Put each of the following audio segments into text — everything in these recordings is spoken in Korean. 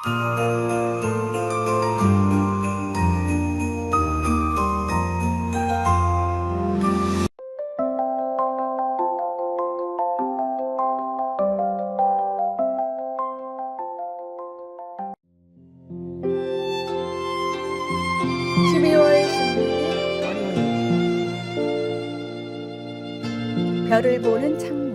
(12월 16일) 월요일. 별을 보는 창문.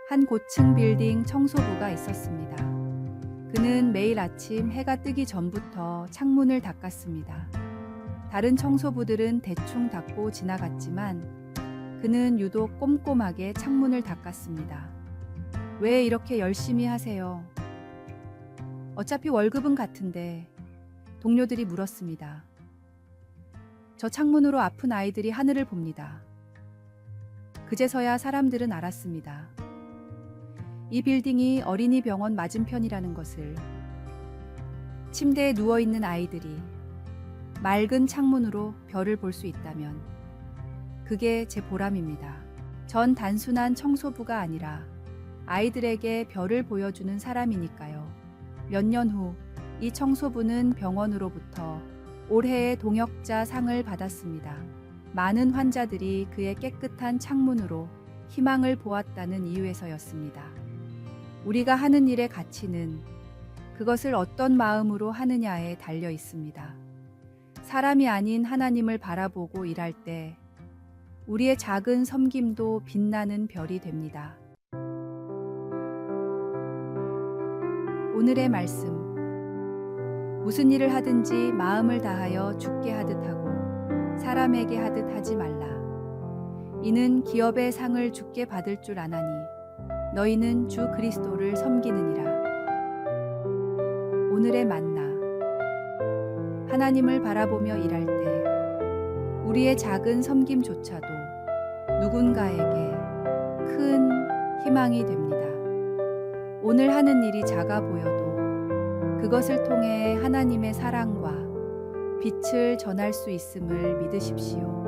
한 고층 빌딩 청소부가 있었습니다. 그는 매일 아침 해가 뜨기 전부터 창문을 닦았습니다. 다른 청소부들은 대충 닦고 지나갔지만 그는 유독 꼼꼼하게 창문을 닦았습니다. 왜 이렇게 열심히 하세요? 어차피 월급은 같은데, 동료들이 물었습니다. 저 창문으로 아픈 아이들이 하늘을 봅니다. 그제서야 사람들은 알았습니다. 이 빌딩이 어린이 병원 맞은편이라는 것을. 침대에 누워있는 아이들이 맑은 창문으로 별을 볼 수 있다면 그게 제 보람입니다. 전 단순한 청소부가 아니라 아이들에게 별을 보여주는 사람이니까요. 몇 년 후 이 청소부는 병원으로부터 올해의 동역자 상을 받았습니다. 많은 환자들이 그의 깨끗한 창문으로 희망을 보았다는 이유에서였습니다. 우리가 하는 일의 가치는 그것을 어떤 마음으로 하느냐에 달려 있습니다. 사람이 아닌 하나님을 바라보고 일할 때 우리의 작은 섬김도 빛나는 별이 됩니다. 오늘의 말씀. 무슨 일을 하든지 마음을 다하여 주께 하듯 하고 사람에게 하듯 하지 말라. 이는 기업의 상을 주께 받을 줄 아나니 너희는 주 그리스도를 섬기느니라. 오늘의 만나. 하나님을 바라보며 일할 때 우리의 작은 섬김조차도 누군가에게 큰 희망이 됩니다. 오늘 하는 일이 작아 보여도 그것을 통해 하나님의 사랑과 빛을 전할 수 있음을 믿으십시오.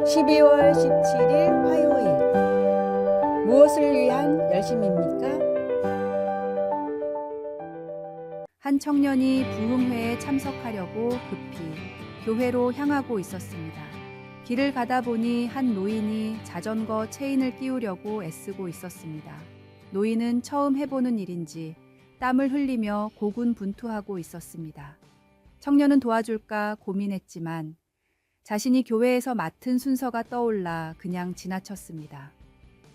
(12월 17일) 화요일. 무엇을 위한 열심입니까? 한 청년이 부흥회에 참석하려고 급히 교회로 향하고 있었습니다. 길을 가다 보니 한 노인이 자전거 체인을 끼우려고 애쓰고 있었습니다. 노인은 처음 해보는 일인지 땀을 흘리며 고군분투하고 있었습니다. 청년은 도와줄까 고민했지만 자신이 교회에서 맡은 순서가 떠올라 그냥 지나쳤습니다.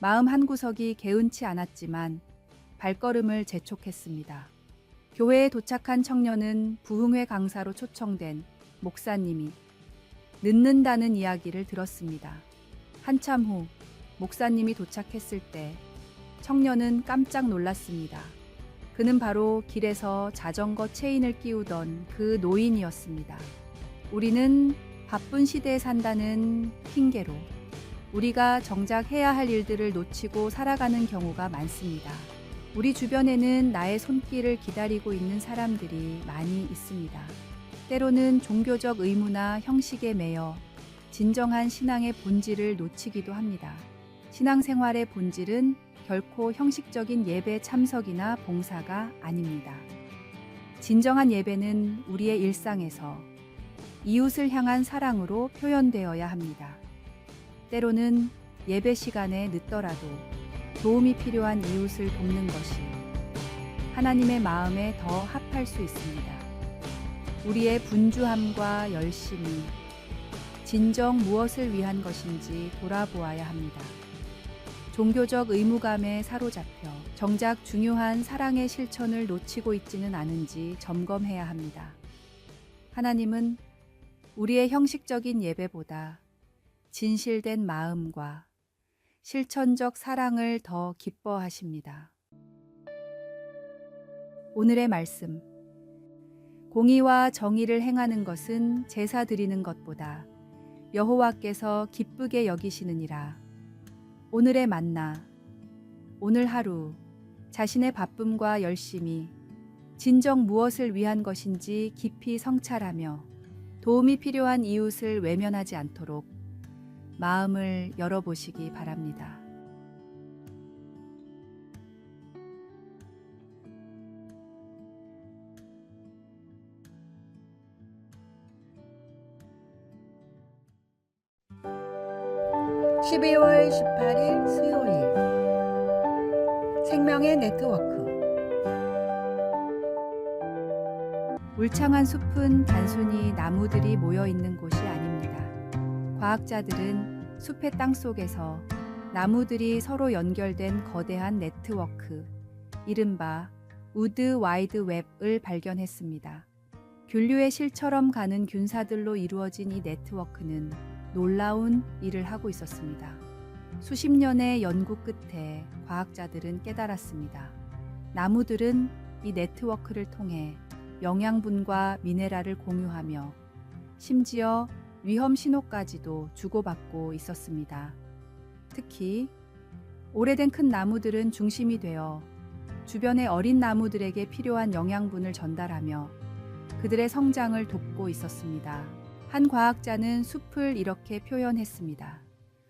마음 한구석이 개운치 않았지만 발걸음을 재촉했습니다. 교회에 도착한 청년은 부흥회 강사로 초청된 목사님이 늦는다는 이야기를 들었습니다. 한참 후 목사님이 도착했을 때 청년은 깜짝 놀랐습니다. 그는 바로 길에서 자전거 체인을 끼우던 그 노인이었습니다. 우리는 바쁜 시대에 산다는 핑계로 우리가 정작 해야 할 일들을 놓치고 살아가는 경우가 많습니다. 우리 주변에는 나의 손길을 기다리고 있는 사람들이 많이 있습니다. 때로는 종교적 의무나 형식에 매여 진정한 신앙의 본질을 놓치기도 합니다. 신앙생활의 본질은 결코 형식적인 예배 참석이나 봉사가 아닙니다. 진정한 예배는 우리의 일상에서 이웃을 향한 사랑으로 표현되어야 합니다. 때로는 예배 시간에 늦더라도 도움이 필요한 이웃을 돕는 것이 하나님의 마음에 더 합할 수 있습니다. 우리의 분주함과 열심이 진정 무엇을 위한 것인지 돌아보아야 합니다. 종교적 의무감에 사로잡혀 정작 중요한 사랑의 실천을 놓치고 있지는 않은지 점검해야 합니다. 하나님은 우리의 형식적인 예배보다 진실된 마음과 실천적 사랑을 더 기뻐하십니다. 오늘의 말씀. 공의와 정의를 행하는 것은 제사 드리는 것보다 여호와께서 기쁘게 여기시느니라. 오늘의 만나. 오늘 하루 자신의 바쁨과 열심이 진정 무엇을 위한 것인지 깊이 성찰하며 도움이 필요한 이웃을 외면하지 않도록 마음을 열어보시기 바랍니다. (12월 18일) 수요일 생명의 네트워크. 울창한 숲은 단순히 나무들이 모여 있는 곳이 아닙니다. 과학자들은 숲의 땅 속에서 나무들이 서로 연결된 거대한 네트워크, 이른바 우드 와이드 웹을 발견했습니다. 균류의 실처럼 가는 균사들로 이루어진 이 네트워크는 놀라운 일을 하고 있었습니다. 수십 년의 연구 끝에 과학자들은 깨달았습니다. 나무들은 이 네트워크를 통해 영양분과 미네랄을 공유하며 심지어 위험 신호까지도 주고받고 있었습니다. 특히 오래된 큰 나무들은 중심이 되어 주변의 어린 나무들에게 필요한 영양분을 전달하며 그들의 성장을 돕고 있었습니다. 한 과학자는 숲을 이렇게 표현했습니다.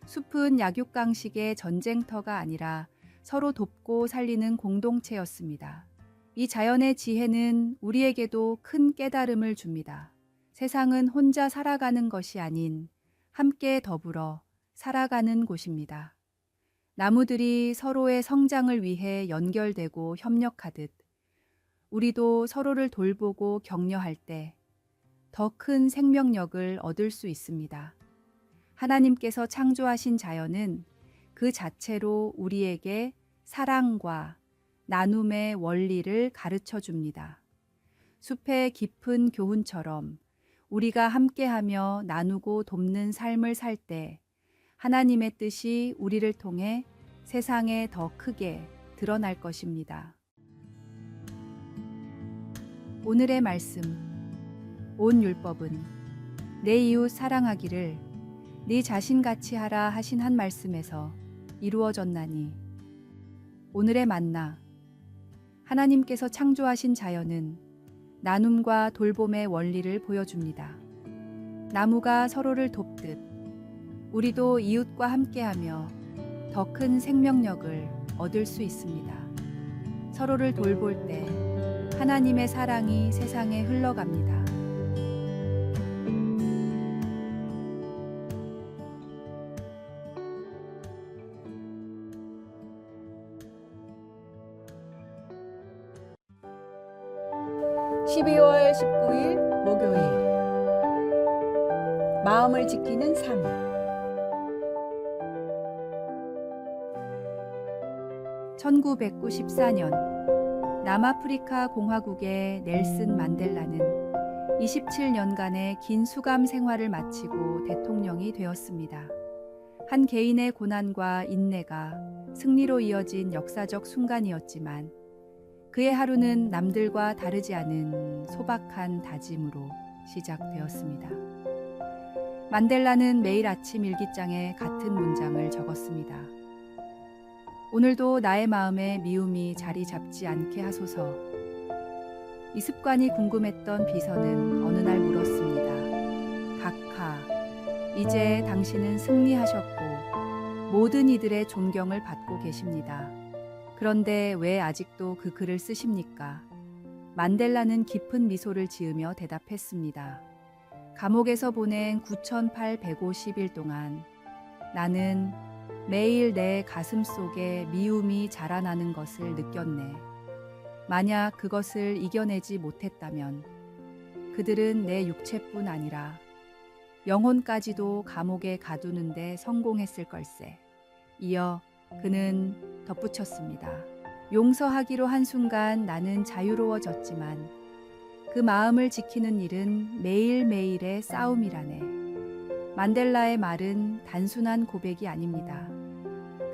숲은 약육강식의 전쟁터가 아니라 서로 돕고 살리는 공동체였습니다. 이 자연의 지혜는 우리에게도 큰 깨달음을 줍니다. 세상은 혼자 살아가는 것이 아닌 함께 더불어 살아가는 곳입니다. 나무들이 서로의 성장을 위해 연결되고 협력하듯 우리도 서로를 돌보고 격려할 때 더 큰 생명력을 얻을 수 있습니다. 하나님께서 창조하신 자연은 그 자체로 우리에게 사랑과 나눔의 원리를 가르쳐 줍니다. 숲의 깊은 교훈처럼 우리가 함께하며 나누고 돕는 삶을 살 때 하나님의 뜻이 우리를 통해 세상에 더 크게 드러날 것입니다. 오늘의 말씀. 온 율법은 내 이웃 사랑하기를 네 자신같이 하라 하신 한 말씀에서 이루어졌나니. 오늘의 만나. 하나님께서 창조하신 자연은 나눔과 돌봄의 원리를 보여줍니다. 나무가 서로를 돕듯 우리도 이웃과 함께하며 더 큰 생명력을 얻을 수 있습니다. 서로를 돌볼 때 하나님의 사랑이 세상에 흘러갑니다. (12월 19일) 목요일 마음을 지키는 삶. (1994년) 남아프리카 공화국의 넬슨 만델라는 27년간의 긴 수감 생활을 마치고 대통령이 되었습니다. 한 개인의 고난과 인내가 승리로 이어진 역사적 순간이었지만 그의 하루는 남들과 다르지 않은 소박한 다짐으로 시작되었습니다. 만델라는 매일 아침 일기장에 같은 문장을 적었습니다. 오늘도 나의 마음에 미움이 자리 잡지 않게 하소서. 이 습관이 궁금했던 비서는 어느 날 물었습니다. 각하, 이제 당신은 승리하셨고 모든 이들의 존경을 받고 계십니다. 그런데 왜 아직도 그 글을 쓰십니까? 만델라는 깊은 미소를 지으며 대답했습니다. 감옥에서 보낸 9,850일 동안 나는 매일 내 가슴 속에 미움이 자라나는 것을 느꼈네. 만약 그것을 이겨내지 못했다면 그들은 내 육체뿐 아니라 영혼까지도 감옥에 가두는데 성공했을 걸세. 이어 그는 덧붙였습니다. 용서하기로 한 순간 나는 자유로워졌지만 그 마음을 지키는 일은 매일매일의 싸움이라네. 만델라의 말은 단순한 고백이 아닙니다.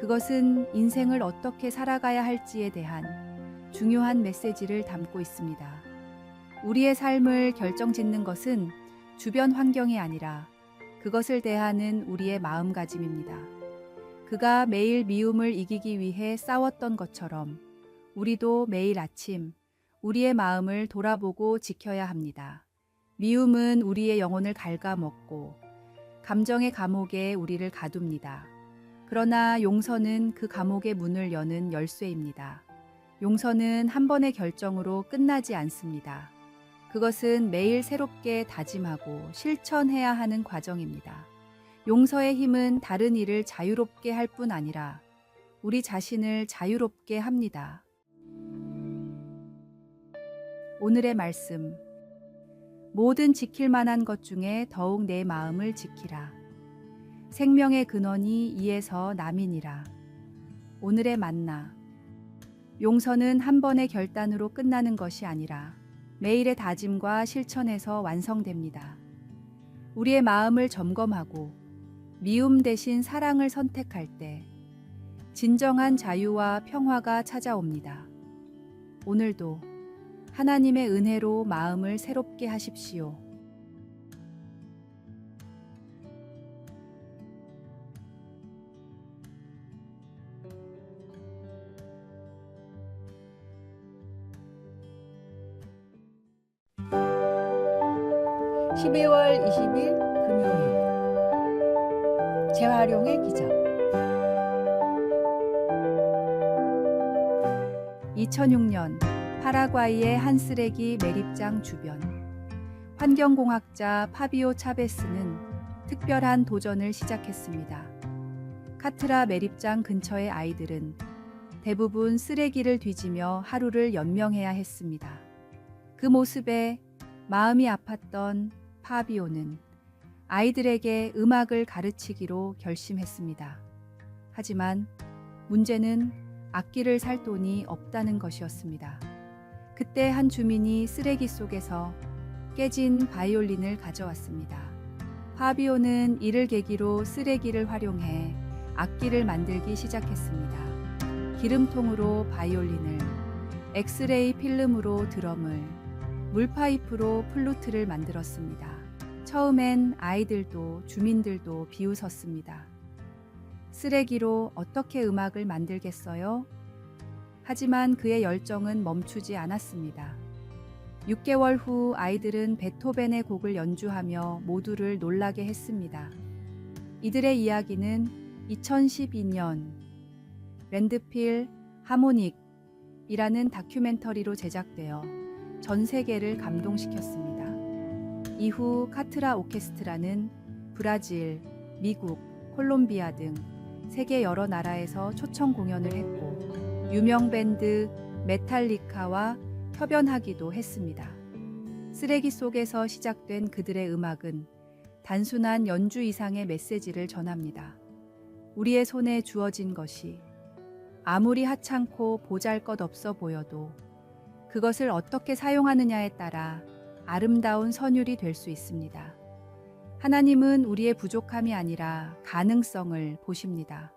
그것은 인생을 어떻게 살아가야 할지에 대한 중요한 메시지를 담고 있습니다. 우리의 삶을 결정짓는 것은 주변 환경이 아니라 그것을 대하는 우리의 마음가짐입니다. 그가 매일 미움을 이기기 위해 싸웠던 것처럼 우리도 매일 아침 우리의 마음을 돌아보고 지켜야 합니다. 미움은 우리의 영혼을 갉아먹고 감정의 감옥에 우리를 가둡니다. 그러나 용서는 그 감옥의 문을 여는 열쇠입니다. 용서는 한 번의 결정으로 끝나지 않습니다. 그것은 매일 새롭게 다짐하고 실천해야 하는 과정입니다. 용서의 힘은 다른 이를 자유롭게 할 뿐 아니라 우리 자신을 자유롭게 합니다. 오늘의 말씀. 모든 지킬 만한 것 중에 더욱 내 마음을 지키라. 생명의 근원이 이에서 남이니라. 오늘의 만나. 용서는 한 번의 결단으로 끝나는 것이 아니라 매일의 다짐과 실천에서 완성됩니다. 우리의 마음을 점검하고 미움 대신 사랑을 선택할 때 진정한 자유와 평화가 찾아옵니다. 오늘도 하나님의 은혜로 마음을 새롭게 하십시오. (12월 20일) 금요일 재활용의 기적. 2006년 파라과이의 한 쓰레기 매립장 주변, 환경공학자 파비오 차베스는 특별한 도전을 시작했습니다. 카트라 매립장 근처의 아이들은 대부분 쓰레기를 뒤지며 하루를 연명해야 했습니다. 그 모습에 마음이 아팠던 파비오는 아이들에게 음악을 가르치기로 결심했습니다. 하지만 문제는 악기를 살 돈이 없다는 것이었습니다. 그때 한 주민이 쓰레기 속에서 깨진 바이올린을 가져왔습니다. 파비오는 이를 계기로 쓰레기를 활용해 악기를 만들기 시작했습니다. 기름통으로 바이올린을, 엑스레이 필름으로 드럼을, 물파이프로 플루트를 만들었습니다. 처음엔 아이들도 주민들도 비웃었습니다. 쓰레기로 어떻게 음악을 만들겠어요? 하지만 그의 열정은 멈추지 않았습니다. 6개월 후 아이들은 베토벤의 곡을 연주하며 모두를 놀라게 했습니다. 이들의 이야기는 2012년 랜드필 하모닉이라는 다큐멘터리로 제작되어 전 세계를 감동시켰습니다. 이후 카트라 오케스트라는 브라질, 미국, 콜롬비아 등 세계 여러 나라에서 초청 공연을 했고 유명 밴드 메탈리카와 협연하기도 했습니다. 쓰레기 속에서 시작된 그들의 음악은 단순한 연주 이상의 메시지를 전합니다. 우리의 손에 주어진 것이 아무리 하찮고 보잘것없어 보여도 그것을 어떻게 사용하느냐에 따라 아름다운 선율이 될 수 있습니다. 하나님은 우리의 부족함이 아니라 가능성을 보십니다.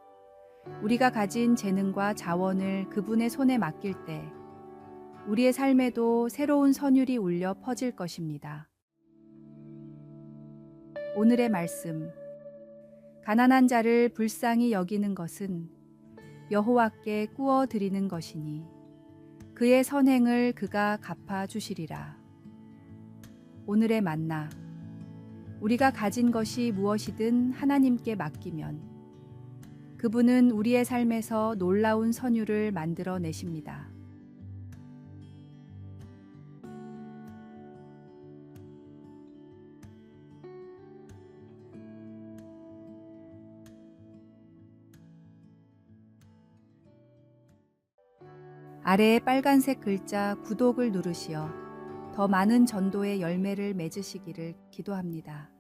우리가 가진 재능과 자원을 그분의 손에 맡길 때 우리의 삶에도 새로운 선율이 울려 퍼질 것입니다. 오늘의 말씀. 가난한 자를 불쌍히 여기는 것은 여호와께 꾸어 드리는 것이니 그의 선행을 그가 갚아 주시리라. 오늘의 만나. 우리가 가진 것이 무엇이든 하나님께 맡기면 그분은 우리의 삶에서 놀라운 선율을 만들어 내십니다. 아래의 빨간색 글자 구독을 누르시어 더 많은 전도의 열매를 맺으시기를 기도합니다.